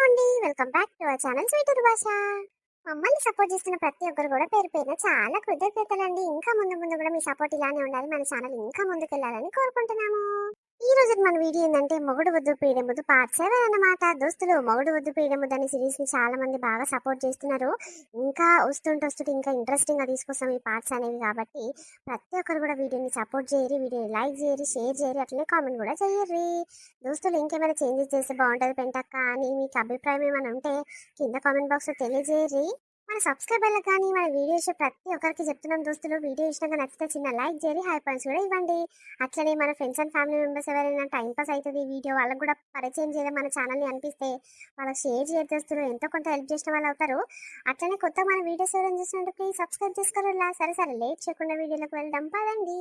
అండి, welcome back to our channel sweet భాష. మమ్మల్ని సపోర్ట్ చేస్తున్న ప్రతి ఒక్కరు కూడా పేరు పేరున చాలా కృతజ్ఞతలండి. ఇంకా ముందు ముందు కూడా మీ సపోర్ట్ ఇలానే ఉండాలి, మన ఛానల్ ఇంకా ముందుకెళ్ళాలని కోరుకుంటున్నాము. ఈ రోజు మన వీడియో ఏంటంటే మొగుడు వద్దు పీడే ముద్దు పార్ట్ 7 అన్నమాట. దోస్తులు, మొగుడు వద్దు పీడే ముద్దు అనే సిరీస్ ని చాలా మంది బాగా సపోర్ట్ చేస్తున్నారు. ఇంకా వస్తుంటే ఇంకా ఇంట్రెస్టింగ్ గా తీసుకొస్తాం ఈ పార్ట్స్ అనేవి. కాబట్టి ప్రతి ఒక్కరు కూడా వీడియోని సపోర్ట్ చేయరు, వీడియోని లైక్ చేయరు, షేర్ చేయరు, అట్లనే కామెంట్ కూడా చేయరు. దోస్తులు, ఇంకేమైనా చేంజెస్ చేస్తే బాగుంటుంది పెంటక్క అని మీకు అభిప్రాయం ఏమైనా ఉంటే కింద కామెంట్ బాక్స్ లో తెలియజేయరు. మన సబ్స్క్రైబర్లకు కానీ మన వీడియో ఇచ్చే ప్రతి ఒక్కరికి చెప్తున్నాం దోస్తులు, వీడియో ఇచ్చినాక నచ్చితే చిన్న లైక్ చేయండి, హై పాయింట్స్ కూడా ఇవ్వండి. అట్లనే మన ఫ్రెండ్స్ అండ్ ఫ్యామిలీ మెంబర్స్ ఎవరైనా టైం పాస్ అవుతుంది ఈ వీడియో వాళ్ళకి కూడా పరిచయం చేయడం మన ఛానల్ని అనిపిస్తే వాళ్ళకి షేర్ చేయడం దోస్తులు, ఎంతో కొంత హెల్ప్ చేసిన వాళ్ళు అవుతారు. అట్లనే కొత్త మన వీడియోస్ ఎవరైనా చూసినట్టు ప్లీజ్ సబ్స్క్రైబ్ చేసుకోవాలా. సరే లేట్ చేయకుండా వీడియోలోకి వెళ్దాం పదండి.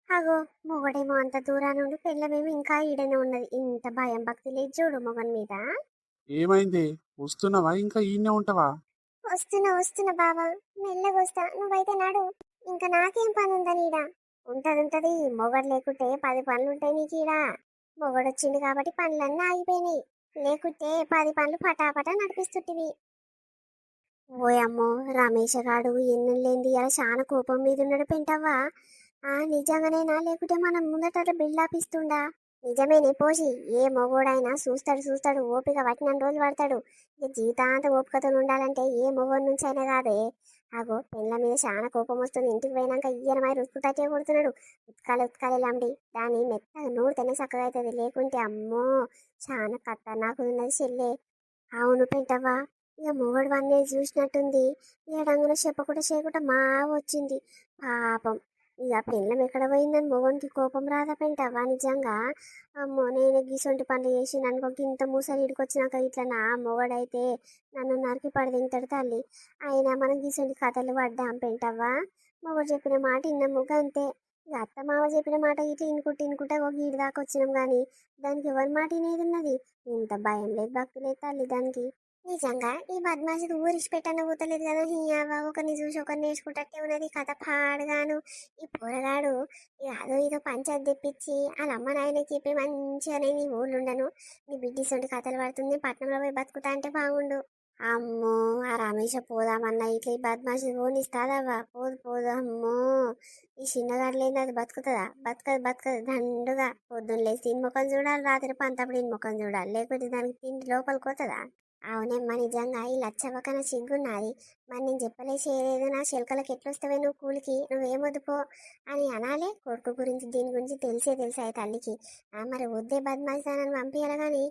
అగో, మొగడేమో అంత దూరాన్ని ఉండి పెళ్ళమేమో ఇంకా ఈడనే ఉన్నది. ఇంత భయం భక్తి లేదు చూడు మొగన్ మీద. ఏమైంది? వస్తున్నావా? ఇంకా ఈయనే ఉంటావా? వస్తున్నా బాబా, మెల్లగా వస్తా, నువ్వైతే నాడు. ఇంకా నాకేం పని ఉందని ఈడ. ఉంటది, మొగడు లేకుంటే 10 పనులు ఉంటాయి నీకు ఈడ. మొగడు వచ్చింది కాబట్టి పనులన్నీ ఆగిపోయినాయి, లేకుంటే 10 పనులు పటాపటా నడిపిస్తుంటివి. ఓయమ్మో, రమేష్ గాడు ఎన్నులేంది అలా చాలా కోపం మీద ఉన్నాడు పెంటవ్వా. నిజంగానేనా, లేకుంటే మనం ముందట బిల్డప్ ఇస్తుండా? నిజమేనే పోసి, ఏ మొగోడైనా చూస్తాడు, ఓపిక పట్టిన రోజులు పడతాడు. ఇక జీవితాంత ఓపికతో ఉండాలంటే ఏ మొగోడి నుంచి అయినా కాదే. ఆగో, పెళ్ళ మీద చాలా కోపం వస్తుంది, ఇంటికి పోయినాక ఈయనమై రుచుకుతాచే కొడుతున్నాడు. ఉతకాలి లంబడి, దాన్ని మెత్తగా నూడితేనే చక్కగా అవుతుంది, లేకుంటే అమ్మో చాలా ఖతర్నాకు ఉన్నది చెల్లె. అవును పెంటవ్వా, ఇక మొగడు వన్నే చూసినట్టుంది. ఏడంగున చెప్పకుండా చేయకుండా మా వచ్చింది పాపం. ఇక పెళ్ళం ఎక్కడ పోయిందని మొగనికి కోపం రాదా పెంటవ్వా నిజంగా? అమ్మో, నేను గీసొంటి పనులు చేసి నన్ను ఇంత మూసలు ఇడికొచ్చినాక ఇట్లా నా మొగడైతే నన్ను నరికి పడదింటాడు తల్లి. అయినా మనం గీసొంటి కథలు పడ్డాం పెంటవ్వా. మొగడు చెప్పిన మాట ఇన్నాము అంతే. ఇక అత్త మామ చెప్పిన మాట ఇట్లా ఇనుకుంటా ఒక ఈడు దాకా వచ్చినాం కానీ దానికి ఎవరి మాట వినేది ఉన్నది? ఇంత భయం లేదు భక్తి లేదు తల్లి దానికి. నిజంగా ఈ బద్మాషికి ఊరిసి పెట్టన్న పోతలేదు కదా. హియావా, ఒకరిని చూసి ఒకరిని నేర్చుకుంటే ఉన్నది కథ పాడుగాను. ఈ పోరగాడు అదో ఇదో పంచాయతీ తెప్పించి వాళ్ళ అమ్మ నాయనకి చెప్పి మంచిగానే నీ ఊళ్ళు ఉండను, నీ బిడ్డిసొంటి కథలు పడుతుంది, పట్టణంలో పోయి బతుకుతా అంటే బాగుండు. అమ్మో, ఆ రమేష పోదామన్నా ఇట్లా ఈ బద్మాషి పోనిస్తాదవ్వా? పోదు అమ్మో. ఈ చిన్నగాడులేంది, అది బతుకుతుందా? బతకదు దండుగా. పొద్దున్న లేసి దీని ముఖం చూడాలి, రాత్రి పంతప్పుడు దీని ముఖం చూడాలి, లేకపోతే దానికి తిండి లోపలికి పోతుందా? అవునమ్మా, నిజంగా ఈ లచ్చవ్వకన సిగ్గున్నది. మరి నేను చెప్పలే చేయలేదు, నా శిల్కలకు ఎట్లొస్తావే నువ్వు కూలికి, నువ్వేమొద్దుపో అని అనాలే. కొడుకు గురించి దీని గురించి తెలిసాయి తల్లికి. మరి వద్దే బద్మాయిస్తానని పంపించాలి కానీ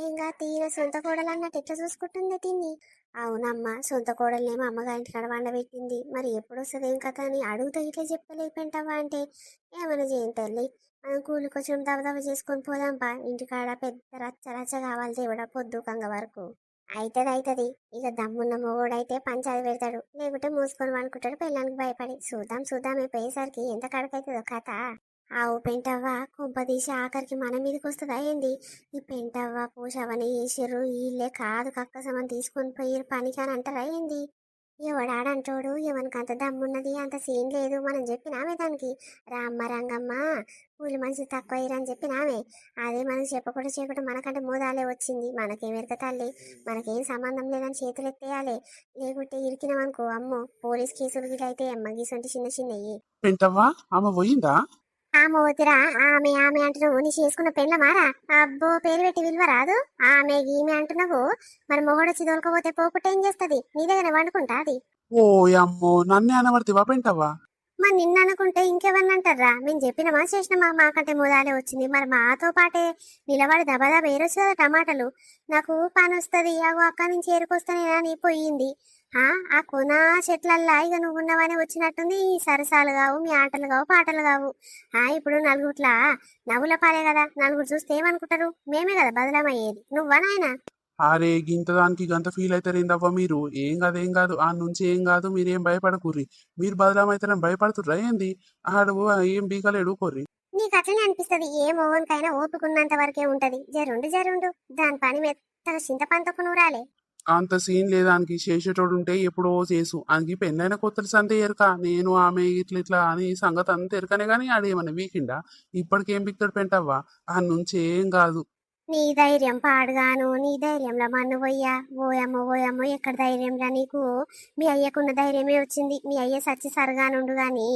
ఏంగా తీర సొంత కోడలు అన్నట్టు ఎట్లా చూసుకుంటుందే తిని. అవునమ్మా, సొంత కోడలనేమో అమ్మగారింటి కాడ వండబెట్టింది, మరి ఎప్పుడు వస్తుంది ఏం కథ అని అడుగుతా ఇట్లా చెప్పలేదు పెంటవా అంటే ఏమైనా చేయను తల్లి, మనం కూలి కొంచెం దబదబ చేసుకొని పోదాంపా. ఇంటికాడ పెద్ద రచ్చ కావాలి దేవుడా పొద్దుకంగ వరకు. అవుతుంది, ఇక దమ్మున్న మొగోడైతే పంచాది పెడతాడు, లేకుంటే మూసుకొని అనుకుంటాడు పెళ్ళానికి భయపడి. చూద్దాం పోయేసరికి ఎంత కడకైతుందో కథ. ఆవు పెంటవ్వ కొంపదీసి ఆఖరికి మన మీదకి వస్తుందా ఏంది? ఈ పెంటవ్వ పూసవని వేసిర్రు, వీళ్ళే కాదు కక్కసమని తీసుకొని పోయి పనికి అని అంటారా ఏంది? ఎవడాడంటోడు, ఎవరికి అంత దమ్మున్నది, అంత సీన్ లేదు, మనం చెప్పినామే దానికి. రామ్మ రంగమ్మ కూలి మనిషి తక్కువ అయ్యారని చెప్పినామే. అదే మనం చెప్పకుండా చేయకుండా మనకంటే మోదాలే వచ్చింది. మనకేం ఎరక తల్లి, మనకేం సంబంధం లేదని చేతులు ఎత్తేయాలి, లేకుంటే ఇరికినామనుకో అమ్మో పోలీస్ కేసులు గిట్ల అయితే అమ్మ గీసంటి చిన్నయ్యి. పెంటవ్వా, ఆమె పోయిందా? ఆమె వద్దురా, ఆమె అంటున్నావు, నీ చేసుకున్న పెళ్ళ మారా? అబ్బో, పేరు పెట్టి విలువ రాదు. ఈమె అంటున్నావు, మరి మొగడొచ్చి దొరకపోతే పోకుంటే ఏం చేస్తుంది? నీ దగ్గర వండుకుంటా అది. ఓ అమ్మో, నన్నే అనబడితివా పెంటవ్వా? మరి నిన్న అనుకుంటే ఇంకెవరిని అంటారా? మేము చెప్పినమా చేసినమా? మాకంటే మోదాలే వచ్చింది, మరి మాతో పాటే నిలబడి దబాదా వేరొచ్చు కదా టమాటాలు. నాకు పని వస్తుంది, అగో అక్క నుంచి ఏరుకొస్తానే అని పోయింది. ఆ కొన చెట్లల్లా ఇక నువ్వు ఉన్నవనే వచ్చినట్టుంది. ఈ సరసాలు కావు, మీ ఆటలు కావు, పాటలు కావు. ఇప్పుడు నలుగుట్లా నవ్వుల పాలే కదా, నలుగురు చూస్తే ఏమనుకుంటారు? మేమే కదా బదలమయ్యేది, నువ్వా నాయనా? అరే, గింత దానికి గంత ఫీల్ అవుతారేందవ్వా మీరు? ఏం కాదు ఆ నుంచి ఏం కాదు, మీరేం భయపడకూర్రి. మీరు బదలామైతారని భయపడుతుర్రా ఏంది? ఆడు ఏం బీకలేడు కొర్రి. నీకు అట్లనే అనిపిస్తుంది, ఏ మోహన్కైనా ఓపుకున్నంత వరకే ఉంటది. జరుండు దాని పని మెత్తగా చింతపంతకు నూరాలే. అంత సీన్ లేదానికి, చేసేటోడు ఉంటే ఎప్పుడో చేసు. ఆయనకి పెళ్ళైన కొత్తలు సంతే ఎరక, నేను ఆమె ఇట్లా అని సంగతి అంత ఎరకనే గానీ ఆడేమన్నా వీకిండా? ఇప్పటికేం బిక్తాడు పెంటవ్వా? ఆ నుంచి ఏం కాదు. నీ ధైర్యం పాడుగాను, నీ ధైర్యంలో మన్ను పోయ్యా. ఓయమ్మో ఓయమ్మో, ఎక్కడ ధైర్యంరా నీకు? మీ అయ్యకున్న ధైర్యమే వచ్చింది. మీ అయ్య సచ్చి సరగానుండు గాని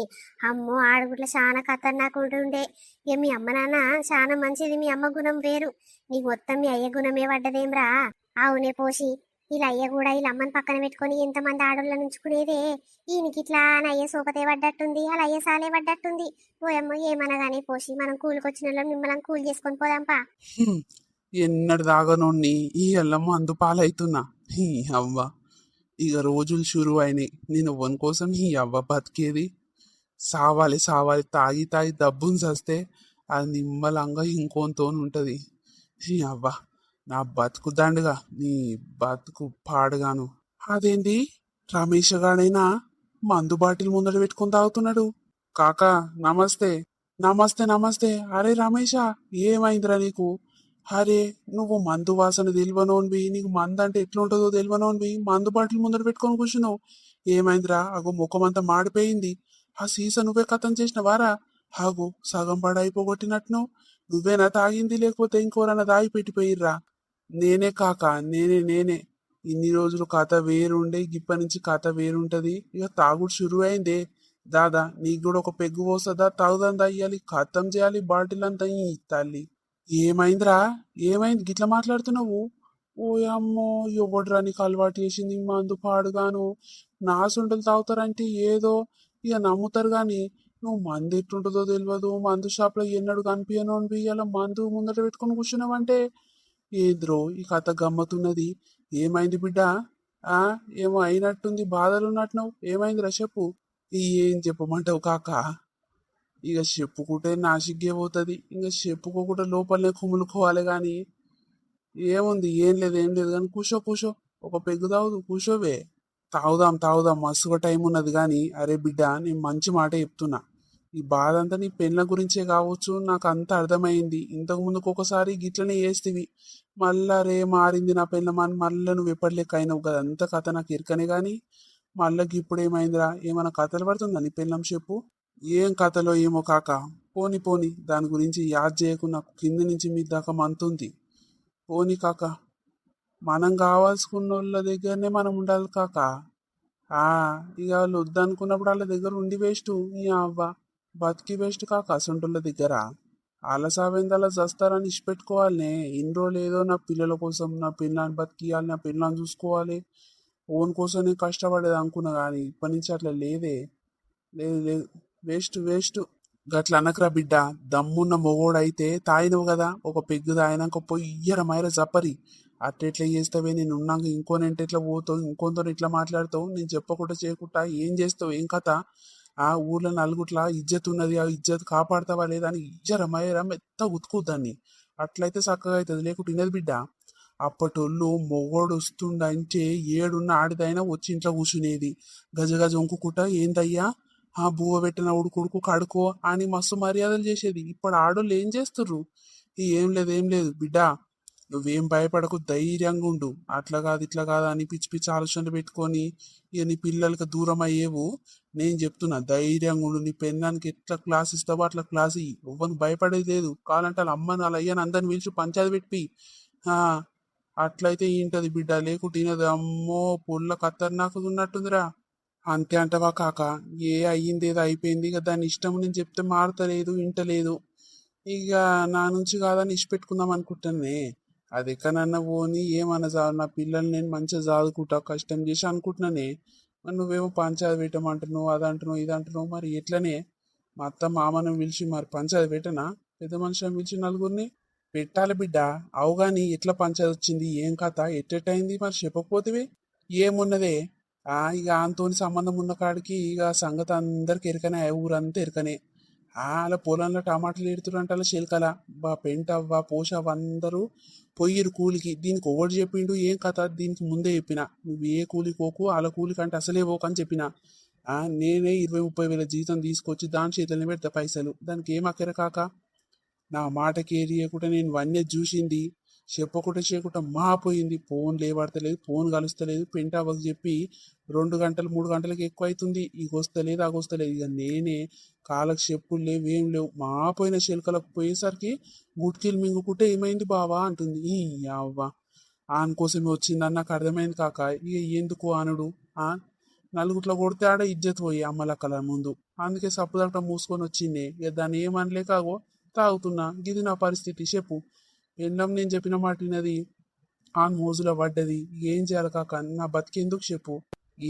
అమ్మో ఆడగుట్ల చాలా ఖతర్నాకు ఉంటుండే. ఇక మీ అమ్మ నాన్న చాలా మంచిది, మీ అమ్మ గుణం వేరు. నీకు మొత్తం మీ అయ్య గుణమే పడ్డదేమ్రా. అవునే పోసి, ఇలా అయ్య కూడా ఇలా అమ్మని పక్కన పెట్టుకొని ఎంతమంది ఆడోళ్ళ నుంచుకునేదే. ఈయనకి ఇట్లా అని అయ్య సోపతే పడ్డట్టుంది, అలా అయ్య సాలే పడ్డట్టుంది. ఓయమ్మో ఏమనగానే పోసి, మనం కూలికొచ్చిన వాళ్ళం మిమ్మల్ని కూలి చేసుకొని పోదాంపా. హ్మ్. ఎన్నటి దాగనోడిని ఈ ఎల్లమ్మ మందు పాలైతున్నా. ఈ అవ్వ ఇక రోజులు షురు అయినాయి. నేను ఎవరి కోసం ఈ అవ్వ బతికేది? సావాలి సావాలి, తాగి తాగి దబ్బుని చస్తే అది నిమ్మలంగా ఇంకోతో ఉంటది. ఈ అవ్వ నా బతుకు దండగా, నీ బతుకు పాడుగాను. అదేంటి, రమేష్ గాడైనా మందు బాటిల్ ముందర పెట్టుకొని తాగుతున్నాడు. కాకా నమస్తే. నమస్తే నమస్తే. అరే రమేషా, ఏమైందిరా నీకు? అరే, నువ్వు మందు వాసన తెలివనోన్వి, నీకు మందు అంటే ఎట్లుంటుందో తెలివనోన్వి, మందు బాటిల్ ముందర పెట్టుకొని కూర్చున్నావు. ఏమైందిరా? అగో ముఖమంతా మాడిపోయింది. ఆ సీసా నువ్వే కథం చేసినవారా? ఆగు, సగం పడైపోగొట్టినట్టును. నువ్వేనా తాగింది, లేకపోతే ఇంకోరన్నా తాగి పెట్టిపోయిర్రా? నేనే కాకా, నేనే. ఇన్ని రోజులు కథ వేరుండే, ఇప్పటి నుంచి కథ వేరుంటది. ఇక తాగుడు షురు అయిందే. దాదా, నీకు కూడా ఒక పెగ్గు పోస్తుందా? తాగుదందా ఇయ్యాలి, ఖతం చేయాలి బాటిల్ అంతా. ఈ తల్లి, ఏమైందిరా? ఏమైంది గిట్లా మాట్లాడుతున్నావు? ఓ అమ్మో, ఎవడురా నీకు అలవాటు చేసింది మందు పాడుగాను? నాసుంటలు తాగుతారంటే ఏదో ఇక నమ్ముతారు గాని, నువ్వు మందు ఎట్టుంటుందో తెలియదు, మందు షాప్ లో ఎన్నడు కనిపించను ఇలా మందు ముందట పెట్టుకొని కూర్చున్నావంటే ఏంద్రో ఈ కథ గమ్మతున్నది. ఏమైంది బిడ్డ? ఆ, ఏమో అయినట్టుంది, బాధలు ఉన్నట్టున్నావు. ఏమైందిరా చెప్పు. ఏం చెప్పమంటావు కాకా? ఇక చెప్పుకుంటే నాసిగ్గే పోతుంది. ఇంకా చెప్పుకోకుండా లోపలనే కుములుకోవాలి గాని. ఏముంది, ఏం లేదు కానీ కూర్చో. ఒక పెగ్గు తాగుదు, కూర్చోవే. తాగుదాం మస్తుగా టైం ఉన్నది కానీ. అరే బిడ్డ, నేను మంచి మాట చెప్తున్నా. ఈ బాధ అంతా నీ పెళ్ళ గురించే కావచ్చు, నాకు అంత అర్థమైంది. ఇంతకు ముందుకు ఒకసారి గిట్లనే చేస్తేవి, మళ్ళా రే మారింది నా పెళ్ళమని మళ్ళీ నువ్వు ఎప్పటిలేక అయినావు కదా. అంత కథ నాకు ఇరకనే గాని. మళ్ళీ ఇప్పుడు ఏమైందిరా? ఏమైనా కథలు పడుతుందా నీ పెళ్ళం చెప్పు. ఏం కథలో ఏమో కాక. పోని దాని గురించి యాద్ చేయకుండా కింద నుంచి మీ దాకా మంతుంది. పోని కాక, మనం కావాల్సుకున్న వాళ్ళ దగ్గరనే మనం ఉండాలి కాక. ఆ, ఇక వాళ్ళు వద్దనుకున్నప్పుడు వాళ్ళ దగ్గర ఉండి వేస్ట్. ఈ అవ్వ బతికి వేస్ట్ కాక అసంటుల దగ్గర. వాళ్ళ సావేందలా చస్తారని ఇచ్చిపెట్టుకోవాలనే. ఇన్ని రోజులు ఏదో నా పిల్లల కోసం, నా పిల్లని బతికియాలి, నా పిల్లని చూసుకోవాలి, ఓన్ కోసం నేను కష్టపడేది అనుకున్నా కానీ ఇప్పటి నుంచి అట్లా లేదే. లేదు, వేస్ట్. గట్ల అనకరా బిడ్డ. దమ్మున్న మొగోడైతే తాయినవు కదా, ఒక పెగ్గు తాగినాక పోయి ఇయ్యర మైర జప్పరి. అట్టెట్లా చేస్తావే? నేను ఉన్నాక ఇంకోనంటే ఎట్లా పోతావు, ఇంకొంతో ఇట్లా మాట్లాడతావు, నేను చెప్పకుండా చేయకుండా ఏం చేస్తావు, ఏం కథ? ఆ ఊర్లో నలుగుట్లా ఇజ్జత్ ఉన్నది, ఆ ఇజ్జత్ కాపాడతావా లేదా అని ఇయ్యర మైర మెత్త ఉతుకుద్దాన్ని. అట్లయితే చక్కగా అవుతుంది, లేకుంటే వినదు బిడ్డ. అప్పటోళ్ళు మొగోడు వస్తుండంటే ఏడున్న ఆడిదైనా వచ్చి ఇంట్లో కూర్చునేది. గజ వంకుకుంటా, ఏందయ్యా ఆ బువ్వ పెట్టిన ఉడుకుడుకు కడుకో అని మస్తు మర్యాదలు చేసేది. ఇప్పుడు ఆడోళ్ళు ఏం చేస్తుర్రు? ఏం లేదు బిడ్డ, నువ్వేం భయపడకు, ధైర్యంగా ఉండు. అట్లా కాదు ఇట్లా కాదు అని పిచ్చి పిచ్చి ఆలోచనలు పెట్టుకొని ఇక నీ పిల్లలకి దూరం అయ్యేవు. నేను చెప్తున్నా, ధైర్యంగా ఉండు. నీ పెన్నానికి ఎట్లా క్లాస్ ఇస్తావో అట్లా క్లాస్ ఇయ్యి. ఎవ్వరికి భయపడేది లేదు. కావాలంటే వాళ్ళ అమ్మని వాళ్ళ అయ్యని అందరిని పిలిచి పంచాయతీ పెట్టి ఆ, అట్లయితే ఇంటది బిడ్డ, లేకుంటే ఈయనది. అమ్మో, పుల్ల ఖతర్నాకు ఉన్నట్టుందిరా. అంతే అంటవా కాక? అయ్యింది ఏదో అయిపోయింది, ఇక దాని ఇష్టం. నేను చెప్తే మారతలేదు, వింటలేదు. ఇక నా నుంచి కాదని ఇష్టపెట్టుకుందాం అనుకుంటానే. అది ఎక్కడన్నా పోని ఏమన్నా నా పిల్లల్ని నేను మంచిగా చదువుకుంటా కష్టం చేసి అనుకుంటున్నానే. మరి నువ్వేమో పంచాయతీ పెట్టమంటున్నావు, అదంటున్నావు ఇదంటున్నావు. మరి ఎట్లనే? మా అత్త మామను పిలిచి మరి పంచాయతీ పెట్టనా? పెద్ద మనిషిని పిలిచి నలుగురిని పెట్టాలి బిడ్డ. అవుగాని ఎట్లా పంచాయతీ వచ్చింది, ఏం కథ, ఎట్టెట్టయింది మరి చెప్పకపోతేవి? ఏమున్నదే, ఇక ఆంతోని సంబంధం ఉన్న కాడికి ఇక సంగతి అందరికి ఎరకనే, ఊరంతా ఎరకనే. అలా పొలంలో టమాటాలు ఎడుతురంట, అలా చిలకల బా పెంటవ్వ పోషవ్వ అందరూ పొయ్యిరు కూలికి. దీనికి ఒకటి చెప్పిండు, ఏం కథ దీనికి ముందే చెప్పిన, నువ్వు ఏ కూలికి పోకు, అలా కూలికి అంటే అసలే పోకని చెప్పిన. నేనే 20-30 వేల జీతం తీసుకొచ్చి దాని చేతులని పెడతా పైసలు. దానికి ఏం అక్కర కాక? నా మాట కేరియకుండా నేను వన్య చూసింది, చెప్పకుండా చేయకుండా మాపోయింది. Phone లేబడతలేదు, phone కలుస్తలేదు. పెంటావకు చెప్పి 2 గంటలు 3 గంటలకు ఎక్కువ అవుతుంది. ఇక వస్తలేదు, అగొస్తలేదు. ఇక నేనే కాళ్ళకి చెప్పులు లేవు ఏం లేవు మాపోయిన శిల్కలకు పోయేసరికి గుట్కీలు మింగుకుంటే ఏమైంది బావా అంటుంది. ఈ అవ్వ ఆన్ కోసమే వచ్చిందని నాకు అర్థమైంది కాక. ఇక ఎందుకు అనుడు ఆ నలుగుట్లో కొడితే ఆడ ఇజ్జత్ పోయి అమ్మలక్కల ముందు. అందుకే సప్పుదట మూసుకొని వచ్చింది. ఇక దాన్ని ఏమనలేకాగో తాగుతున్నా. ఇది నా పరిస్థితి. చెప్పు ఎండం నేను చెప్పిన మాట విన్నది ఆ మోజులో పడ్డది. ఏం చేయాలి కాక నా బతికెందుకు చెప్పు.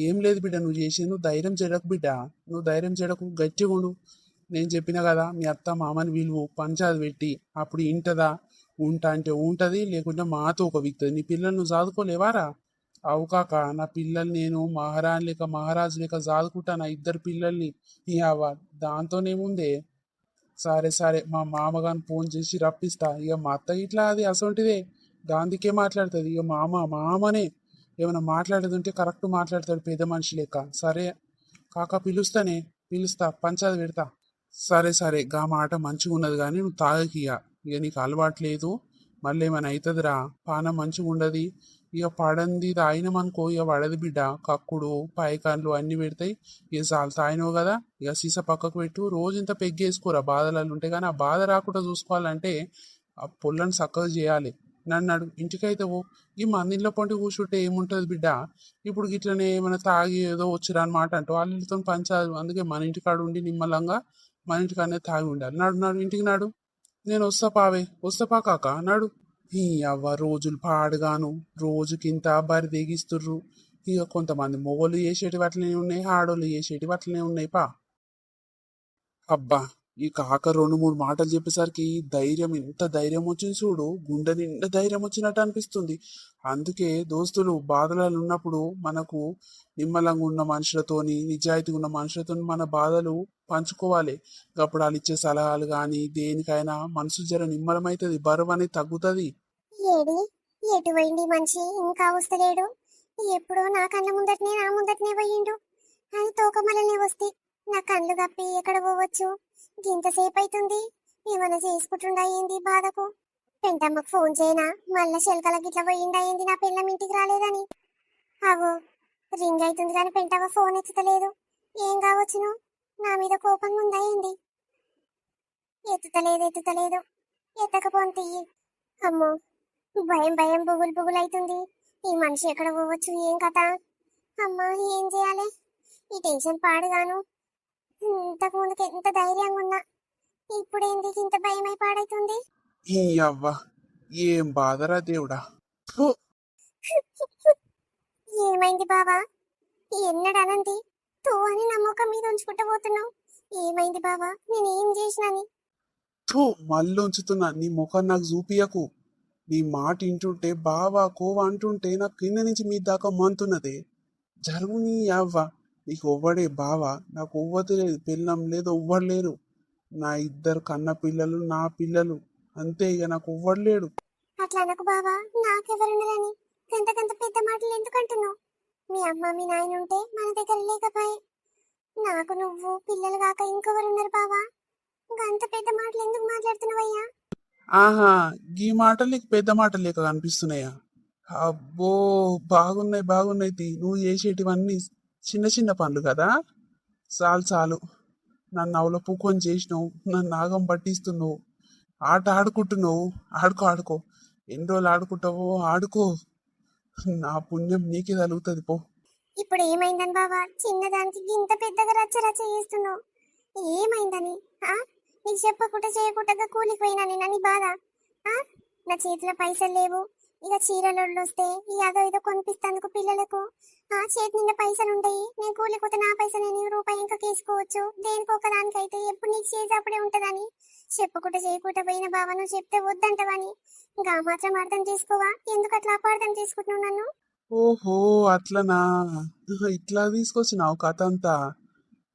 ఏం లేదు బిడ్డ నువ్వు చేసేది. నువ్వు ధైర్యం చెడకు బిడ్డ. నువ్వు ధైర్యం చెడకు గట్టిగా ఉండు. నేను చెప్పిన కదా మీ అత్త మామని విలువ పంచాది పెట్టి అప్పుడు ఇంటదా. ఉంటా అంటే ఉంటది లేకుంటే మాతో ఒక విక్తది. నీ పిల్లలు నువ్వు చదువుకోలేవారా? అవు కాక నా పిల్లల్ని నేను మహారాణి లేక మహారాజు లేక చదువుకుంటా నా ఇద్దరు పిల్లల్ని. ఇక దాంతోనేముందే. సరే సరే మా మామగాని ఫోన్ చేసి రప్పిస్తా. ఇక మా అత్త ఇట్లా అది అసొంటిదే గాంధీకే మాట్లాడుతుంది. ఇక మామనే ఏమైనా మాట్లాడేది ఉంటే కరెక్ట్ మాట్లాడతాడు పెద్ద మనిషి లెక్క. సరే కాక పిలుస్తా పంచాది పెడతా. సరే సరే గా మాట మంచిగా ఉన్నది కానీ నువ్వు తాగకియ. ఇక నీకు అలవాటు లేదు మళ్ళీ ఏమైనా అవుతుందిరా. పానం మంచిగా ఉండదు. ఇక పడంది తాగినామనుకో ఇక పడది బిడ్డ. కక్కుడు పైకాన్లు అన్ని పెడతాయి. ఇక చాలు తాగినావు కదా ఇక సీసా పక్కకు పెట్టు. రోజు ఇంత పెగ్గేసుకోరా బాధలు ఉంటాయి కానీ ఆ బాధ రాకుండా చూసుకోవాలంటే ఆ పొల్లని చక్కగా చేయాలి. నన్ను అడుగు ఇంటికైతే ఓ ఈ మందిలో పంటి కూర్చుంటే ఏముంటుంది బిడ్డ. ఇప్పుడు గిట్లనే ఏమైనా తాగి ఏదో వచ్చిరా అనమాట అంటూ వాళ్ళతో పంచాదు. అందుకే మన ఇంటికాడ ఉండి నిమ్మలంగా మన ఇంటికాడనే తాగి ఉండాలి. నాడు నాడు ఇంటికి నాడు. నేను వస్తా పావే వస్తా పా కాక నాడు. ఈ అవ్వ రోజులు పాడుగాను రోజుకింత బరి తెగిస్తుర్రు. ఇక కొంతమంది మొగోళ్ళు చేసేటి అట్లనే ఉన్నాయి ఆడోళ్ళు చేసేటి అట్లనే ఉన్నాయి పా. అబ్బా ఈ కాక 2-3 మాటలు చెప్పేసరికి ధైర్యం ఎంత ధైర్యం వచ్చింది చూడు. గుండె నిండా ధైర్యం వచ్చినట్టు అనిపిస్తుంది. అందుకే దోస్తులు బాధలలో ఉన్నప్పుడు మనకు నిమ్మలంగా ఉన్న మనుషులతోని నిజాయితీగా ఉన్న మనుషులతో మన బాధలు పంచుకోవాలి. అప్పుడు వాళ్ళు ఇచ్చే సలహాలు కానీ దేనికైనా మనసు జర నిమ్మలమైతుంది. బరువు అనేది తగ్గుతుంది. ఏడి ఎటు పోయింది మనిషి ఇంకా వస్తలేడు. ఎప్పుడో నా కళ్ళ ముందటనే పోయిండు. అది తోకమల్లనే వస్తే నా కళ్ళు కప్పి ఎక్కడ పోవచ్చు. ఇంతసేపు అవుతుంది. ఏమైనా చేసుకుంటుండా ఏంది బాధకు. పెంటమ్మకు ఫోన్ చేయనా మళ్ళా శెల్కల గిట్ల పోయిండా ఏంది నా పిల్లం ఇంటికి రాలేదని. అవో రింగ్ అవుతుంది కానీ పెంటమ్మ ఫోన్ ఎత్తుతలేదు. ఏం కావచ్చును నా మీద కోపంగా ఉందా ఏంది. ఎత్తుతలేదు ఎత్తకపోని తీయి. అమ్మో భయం బుగులు అవుతుంది. ఈ మనిషి ఎక్కడ పోవచ్చు ఏం కథ. అమ్మా ఏం చేయాలి. ఈ టెన్షన్ పాడుగాను. ఇంతకు ముందుకు ఎంత ధైర్యంగా ఉన్నా ఇప్పుడేంది ఇంత భయమై పాడైతుంది. ఈ అవ్వ ఏం బాధరా దేవుడా. ఫు. ఏమైంది బావా ఎన్నడనంది తో అని నా ముఖం మీద ఉంచుకుంటూ పోతున్నావు. ఏమైంది బావా నేనేం చేసినాని. థూ మళ్ళీ ఉంచుతున్నా నీ ముఖం నాకు చూపియకు. నీ మాట వింటుంటే బావా కోవా అంటుంటే నాకు కింద నుంచి మీ దాకా మంతున్నదే. జరుగు నీ అవ్వ. నీకు ఒవ్వడే బావా. నాకు ఒవ్వదు లేదు పిల్లం లేదు ఒవ్వడు లేరు. నా ఇద్దరు కన్న పిల్లలు నా పిల్లలు అంతే. ఇక నాకు ఒవ్వడు లేడు. అట్లా అనకు బావా నాకెవరుండరని గంత పెద్ద మాటలు ఎందుకు అంటున్నావు. మీ అమ్మ మీ నాయన ఉంటే మన దగ్గర లేకపోయే. నాకు నువ్వు పిల్లలు కాక ఇంకెవరున్నారు బావా. గంత పెద్ద మాటలు ఎందుకు మాట్లాడుతున్నావయ్యా. ఆహా ఈ మాటలు నీకు పెద్ద మాటలు లేక కనిపిస్తున్నాయా. అబ్బో బాగున్నాయి నువ్వు చేసేటివన్నీ చిన్న చిన్న పనులు కదా. చాలు నన్ను అవలో పూకొని చేసినావు. నన్ను నాగం పట్టిస్తున్నావు. ఆట ఆడుకుంటున్నావు. ఆడుకో ఎన్ని రోజులు ఆడుకుంటావో ఆడుకో. నా పుణ్యం నీకే తలుగుతుంది పో. ఇప్పుడు ఏమైందని బావా చిన్నదానికి ఇంత పెద్దగా రచ్చ చేస్తున్నావు. ఏమైందని నీకు చెప్పకుండా చేయకుండా కూలికి పోయినా నేను బాధ. నా చేతిలో పైసలు లేవు. ఇక చీరలోళ్ళు వస్తే ఈ అదో ఇదో కొనిపిస్తానుకు పిల్లలకు. చేతి నిండా పైసలు ఉంటాయి. నేను కూలిపోతే నా పైసలు నేను రూపాయి ఇంకా తీసుకోవచ్చు. దేనికి ఒకదానికైతే ఎప్పుడు నీకు చేసి అప్పుడే ఉంటదని చెప్పకుండా చేయకుండా పోయిన బావ. నువ్వు చెప్తే వద్దంటవని ఇంకా మాత్రం అర్థం చేసుకోవా. ఎందుకు అట్లా అపార్థం చేసుకుంటున్నావు నన్ను. ఓహో అట్లనా. ఇట్లా తీసుకొచ్చినావు కథ అంతా.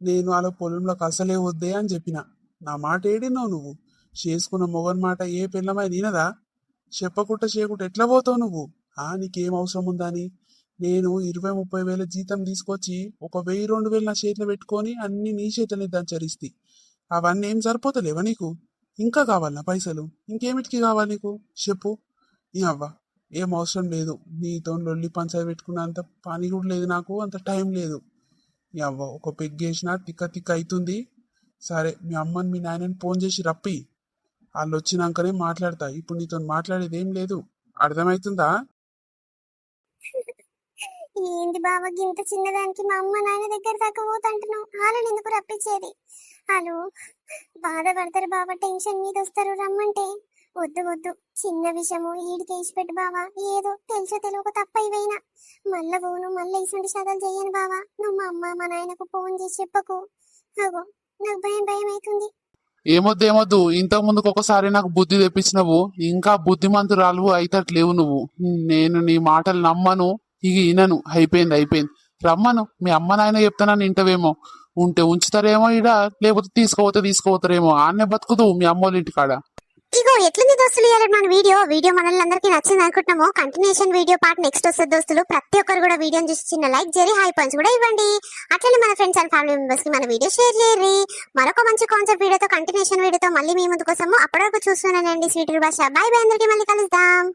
నేను అలా పొలంలోకి అసలే వద్దే అని చెప్పిన. నా మాట ఏడినావు నువ్వు. చేసుకున్న మొగన్ మాట ఏ పిల్లమై నీనదా. చెప్పకుండా చేయకుండా ఎట్లా పోతావు నువ్వు. నీకేం అవసరం ఉందని. నేను 20-30 వేల జీతం తీసుకొచ్చి 1,000-2,000 నా చేతిలో పెట్టుకొని అన్ని నీ చేతిని దంచరిస్తే అవన్నీ ఏం సరిపోతలేవా నీకు. ఇంకా కావాలన్నా పైసలు. ఇంకేమిటికి కావాలి నీకు చెప్పు. నీ అవ్వ ఏం అవసరం లేదు. నీతో లొల్లి పంచాయతీ పెట్టుకున్నంత పని కూడా లేదు నాకు. అంత టైం లేదు. నీ అవ్వ ఒక పెగ్గేసినా తిక్క అవుతుంది. సరే మీ అమ్మని మీ నాయనని ఫోన్ చేసి రప్పి, వాళ్ళు వచ్చినాకనే మాట్లాడతా. ఇప్పుడు నీతో మాట్లాడేది ఏం లేదు, అర్థమవుతుందా? ఏంది బావ గింత చిన్నదానికి మా అమ్మ నాన్న దగ్గర దాకా పోతంటున్నావు? వాళ్ళని ఎందుకు రప్పించేది? వాళ్ళు బాధపడతారు బావ, టెన్షన్ మీద వస్తారు. రమ్మంటే వద్దు వద్దు, చిన్న విషయము ఈడికి వేసి పెట్టు బావా. ఏదో తెలుసో తెలియక తప్పైపోయినా మళ్ళా పోను, మళ్ళీ ఇటువంటి శాతాలు చెయ్యను బావా. నువ్వు మా అమ్మ మా నాయనకు ఫోన్ చేసి చెప్పకు. అగో నాకు భయం భయం అవుతుంది. ఏమొద్దు ఏమొద్దు, ఇంతకు ముందుకు ఒకసారి నాకు బుద్ధి తెప్పించినవు, ఇంకా బుద్ధిమంతురాలు అయితట్లేవు నువ్వు. నేను నీ మాటలు నమ్మను, ఇక వినను. అయిపోయింది అయిపోయింది. రమ్మను, మీ అమ్మ నాయన చెప్తానని ఇంటవేమో. ఉంటే ఉంచుతారేమో ఇడ, లేకపోతే తీసుకుపోతారేమో. ఆన్నే బతుకుదు మీ అమ్మోళ్ళ ఇంటికాడ. ఇగో ఎట్లుంది దోస్తులు ఇవాళ మన వీడియో మనల్ని అందరికీ నచ్చింది అనుకుంటున్నాము. కంటిన్యూషన్ వీడియో పార్ట్ నెక్స్ట్ వస్తుంది దోస్తులు. ప్రతి ఒక్కరు కూడా వీడియోని చూసి చిన్న లైక్ చేరి హై పాయింట్స్ కూడా ఇవ్వండి. అట్లనే మన ఫ్రెండ్స్ అండ్ ఫ్యామిలీ మెంబర్స్ కి మన వీడియో షేర్ చేయరి. మరొక మంచి కాన్సెప్ట్ వీడియోతో, కంటిన్యూషన్ వీడియోతో మళ్ళీ మీ ముందుకు వస్తాము. అప్పటి వరకు చూస్తున్నానండి స్వీట్ భాష. బాయ్ బాయ్, అందరికీ మళ్ళీ కలుద్దాం.